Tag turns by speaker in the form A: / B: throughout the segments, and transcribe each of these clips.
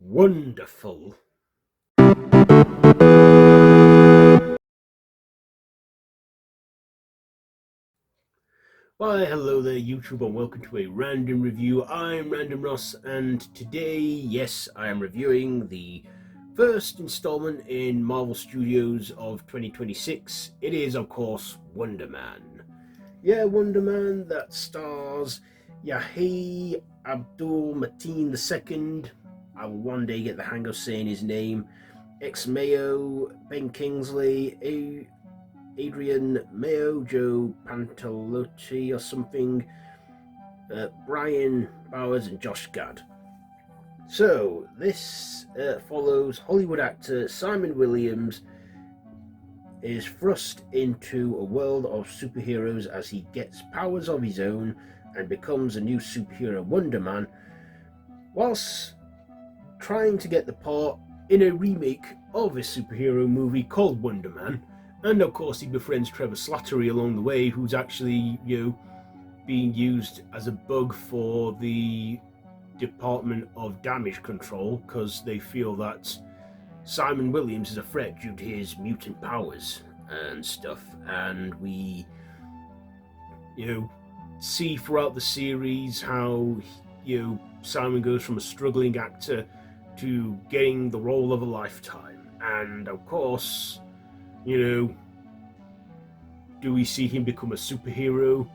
A: Wonderful. Why, hello there, YouTube, and welcome to a random review. I'm Random Ross, and today, yes, I am reviewing the first installment in Marvel Studios of 2026. It is, of course, Wonder Man. Yeah, Wonder Man, that stars Yahya Abdul-Mateen II. I will one day get the hang of saying his name. Ex-Mayo, Ben Kingsley, Adrian Mayo, Joe Pantalotti or something, Brian Bowers, and Josh Gad. So, this follows Hollywood actor Simon Williams is thrust into a world of superheroes as he gets powers of his own and becomes a new superhero, Wonder Man, whilst trying to get the part in a remake of a superhero movie called Wonder Man. And of course, he befriends Trevor Slattery along the way, who's actually, being used as a bug for the Department of Damage Control because they feel that Simon Williams is a threat due to his mutant powers and stuff. And we, see throughout the series how, Simon goes from a struggling actor to getting the role of a lifetime. And of course, do we see him become a superhero?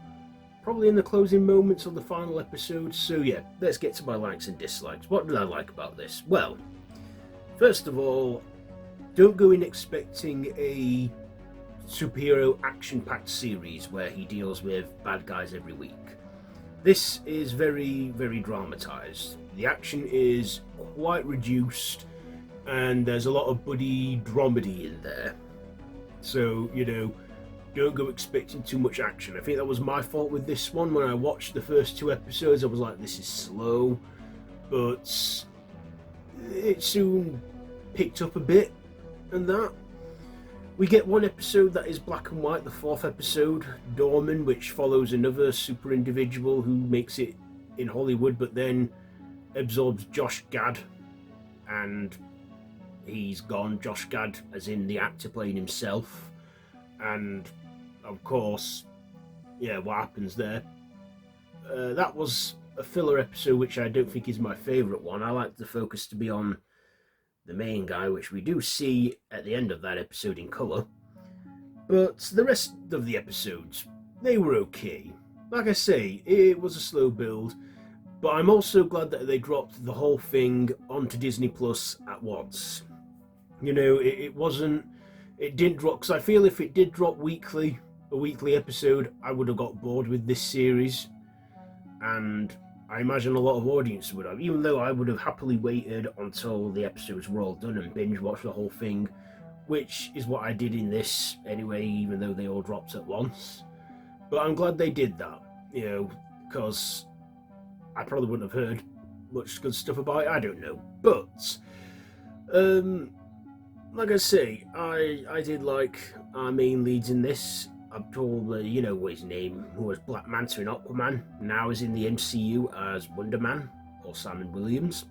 A: Probably in the closing moments of the final episode. So yeah, let's get to my likes and dislikes. What did I like about this? Well, first of all, don't go in expecting a superhero action-packed series where he deals with bad guys every week. This is very, very dramatized. The action is quite reduced, and there's a lot of buddy dramedy in there. So, don't go expecting too much action. I think that was my fault with this one. When I watched the first two episodes, I was like, this is slow. But it soon picked up a bit, and that. We get one episode that is black and white, the fourth episode, Dorman, which follows another super individual who makes it in Hollywood, but then absorbs Josh Gad, and he's gone. Josh Gad, as in the actor playing himself. And of course, what happens there? That was a filler episode, which I don't think is my favourite one. I like the focus to be on the main guy, which we do see at the end of that episode in colour. But the rest of the episodes, they were okay. Like I say, it was a slow build, but I'm also glad that they dropped the whole thing onto Disney Plus at once. It didn't drop, because I feel if it did drop weekly, a weekly episode, I would have got bored with this series, and I imagine a lot of audience would have, even though I would have happily waited until the episodes were all done and binge watched the whole thing, which is what I did in this anyway, even though they all dropped at once. But I'm glad they did that, because I probably wouldn't have heard much good stuff about it, I don't know. But, like I say, I did like our main leads in this. Abdul, what his name, who was Black Manta in Aquaman, now is in the MCU as Wonder Man, or Simon Williams.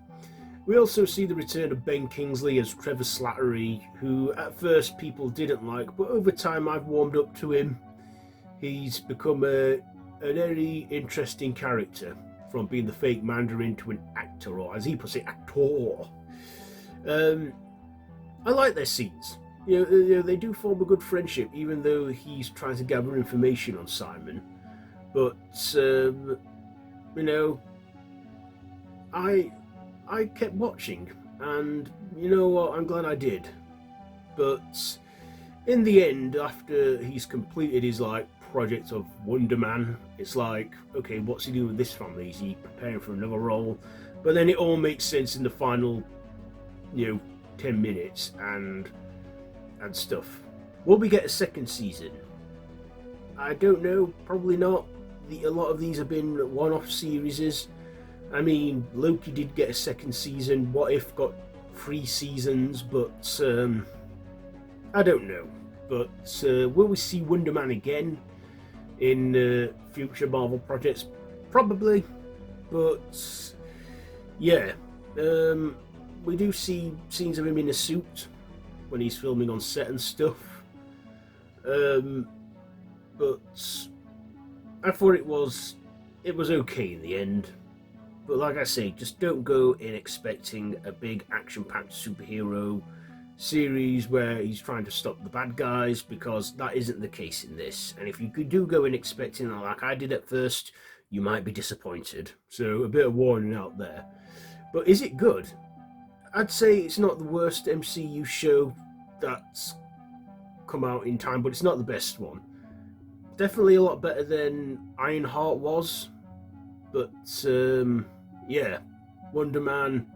A: We also see the return of Ben Kingsley as Trevor Slattery, who at first people didn't like, but over time I've warmed up to him. He's become a very interesting character, from being the fake Mandarin to an actor, or as he puts it, actor. I like their scenes. They do form a good friendship, even though he's trying to gather information on Simon. But, I kept watching, and you know what, I'm glad I did. But in the end, after he's completed his, project of Wonder Man, it's like, okay, what's he doing with this family? Is he preparing for another role? But then it all makes sense in the final, 10 minutes and stuff. Will we get a second season? I don't know, probably not. A lot of these have been one-off series. I mean, Loki did get a second season, What If got 3 seasons, but I don't know. But will we see Wonder Man again in future Marvel projects? Probably, but yeah. we do see scenes of him in a suit when he's filming on set and stuff. But I thought it was okay in the end. But like I say, just don't go in expecting a big action-packed superhero series where he's trying to stop the bad guys, because that isn't the case in this. And if you do go in expecting that, like I did at first, you might be disappointed. So a bit of warning out there. But is it good? I'd say it's not the worst MCU show that's come out in time, but it's not the best one. Definitely a lot better than Ironheart was. But yeah, Wonder Man,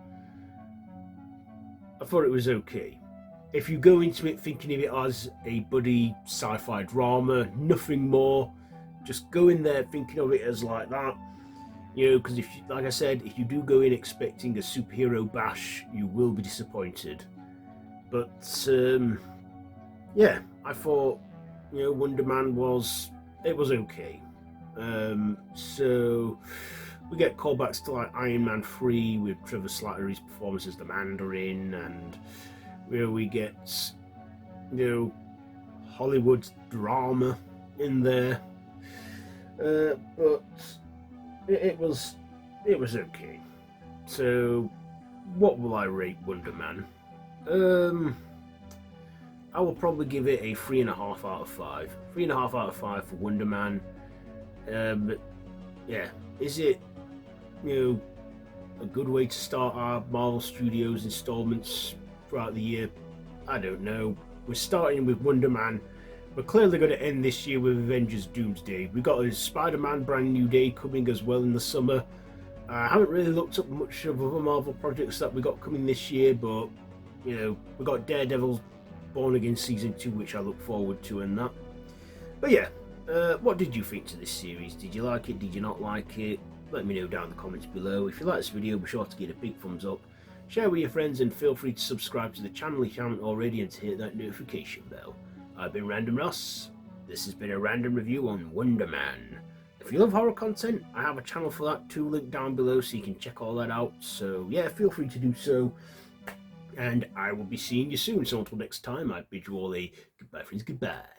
A: I thought it was okay. If you go into it thinking of it as a buddy sci-fi drama, nothing more, just go in there thinking of it as like that. You know, because like I said, if you do go in expecting a superhero bash, you will be disappointed. But yeah, I thought, you know, Wonder Man was okay. So we get callbacks to like Iron Man 3 with Trevor Slattery's performance as the Mandarin, and where we get, you know, Hollywood drama in there. But it was okay. So what will I rate Wonder Man? I will probably give it a 3.5 out of 5. 3.5 out of 5 for Wonder Man. But yeah, is it, you know, a good way to start our Marvel Studios installments throughout the year? I don't know. We're starting with Wonder Man. We're clearly going to end this year with Avengers Doomsday. We've got a Spider-Man Brand New Day coming as well in the summer. I haven't really looked up much of other Marvel projects that we got coming this year, but, you know, we got Daredevil Born Again Season 2, which I look forward to, and that. But yeah, what did you think to this series? Did you like it? Did you not like it? Let me know down in the comments below. If you like this video, be sure to give it a big thumbs up, share with your friends, and feel free to subscribe to the channel if you haven't already, and to hit that notification bell. I've been Random Ross. This has been a random review on Wonder Man. If you love horror content, I have a channel for that too, linked down below, so you can check all that out. So yeah, feel free to do so. And I will be seeing you soon. So until next time, I bid you all a goodbye, friends. Goodbye.